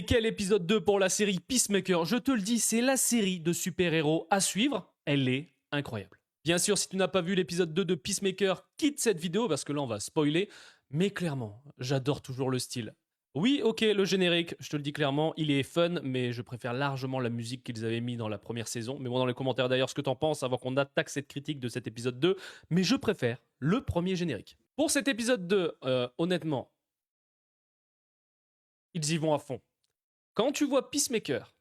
Et quel épisode 2 pour la série Peacemaker. Je te le dis, c'est la série de super-héros à suivre. Elle est incroyable. Bien sûr, si tu n'as pas vu l'épisode 2 de Peacemaker, quitte cette vidéo parce que là on va spoiler. Mais clairement, j'adore toujours le style. Oui, ok, le générique, je te le dis clairement, il est fun, mais je préfère largement la musique qu'ils avaient mis dans la première saison. Mais bon, dans les commentaires d'ailleurs ce que t'en penses avant qu'on attaque cette critique de cet épisode 2. Mais je préfère le premier générique. Pour cet épisode 2, honnêtement, ils y vont à fond. Quand tu vois Peacemaker,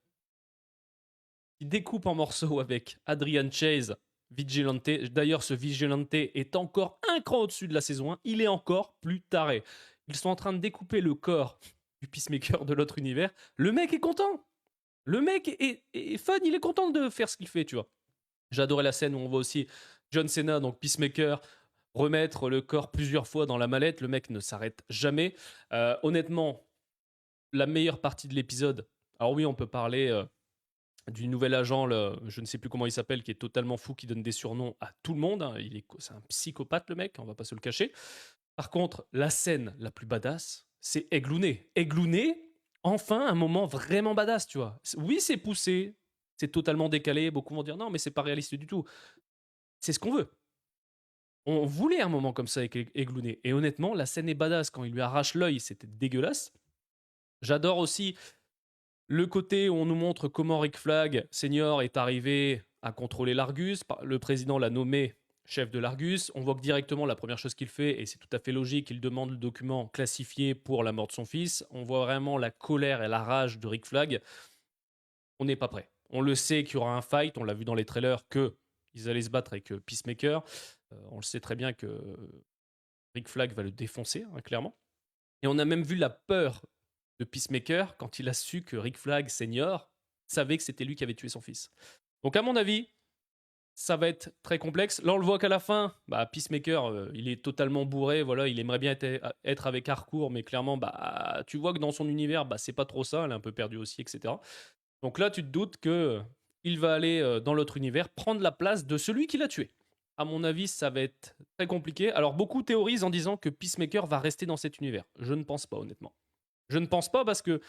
qui découpe en morceaux avec Adrian Chase, Vigilante, d'ailleurs ce Vigilante est encore un cran au-dessus de la saison 1, il est encore plus taré. Ils sont en train de découper le corps du Peacemaker de l'autre univers. Le mec est content. Le mec est fun, il est content de faire ce qu'il fait, tu vois. J'adorais la scène où on voit aussi John Cena, donc Peacemaker, remettre le corps plusieurs fois dans la mallette. Le mec ne s'arrête jamais. Honnêtement, la meilleure partie de l'épisode. Alors oui, on peut parler du nouvel agent, je ne sais plus comment il s'appelle, qui est totalement fou, qui donne des surnoms à tout le monde. Hein. C'est un psychopathe, le mec, on va pas se le cacher. Par contre, la scène la plus badass, c'est Eglouné. Eglouné, enfin, un moment vraiment badass, tu vois. Oui, c'est poussé, c'est totalement décalé. Beaucoup vont dire non, mais c'est pas réaliste du tout. C'est ce qu'on veut. On voulait un moment comme ça avec Eglouné. Et honnêtement, la scène est badass. Quand il lui arrache l'œil, c'était dégueulasse. J'adore aussi le côté où on nous montre comment Rick Flag Senior est arrivé à contrôler l'Argus. Le président l'a nommé chef de l'Argus. On voit que directement la première chose qu'il fait, et c'est tout à fait logique, il demande le document classifié pour la mort de son fils. On voit vraiment la colère et la rage de Rick Flag. On n'est pas prêt. On le sait qu'il y aura un fight. On l'a vu dans les trailers que ils allaient se battre avec Peacemaker. On le sait très bien que Rick Flag va le défoncer, hein, clairement. Et on a même vu la peur de Peacemaker quand il a su que Rick Flag Senior savait que c'était lui qui avait tué son fils. Donc à mon avis, ça va être très complexe. Là, on le voit qu'à la fin, Peacemaker, il est totalement bourré. Voilà, il aimerait bien être avec Harcourt, mais clairement, tu vois que dans son univers, c'est pas trop ça. Elle est un peu perdue aussi, etc. Donc là, tu te doutes que il va aller dans l'autre univers, prendre la place de celui qui l'a tué. À mon avis, ça va être très compliqué. Alors beaucoup théorisent en disant que Peacemaker va rester dans cet univers. Je ne pense pas, honnêtement. Je ne pense pas parce que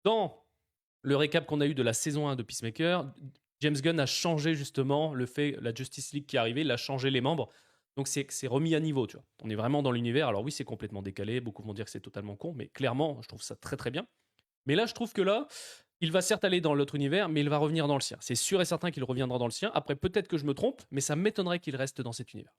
dans le récap qu'on a eu de la saison 1 de Peacemaker, James Gunn a changé justement le fait, la Justice League qui est arrivée, il a changé les membres. Donc c'est remis à niveau, tu vois. On est vraiment dans l'univers. Alors oui, c'est complètement décalé. Beaucoup vont dire que c'est totalement con, mais clairement, je trouve ça très très bien. Mais là, je trouve que là, il va certes aller dans l'autre univers, mais il va revenir dans le sien. C'est sûr et certain qu'il reviendra dans le sien. Après, peut-être que je me trompe, mais ça m'étonnerait qu'il reste dans cet univers.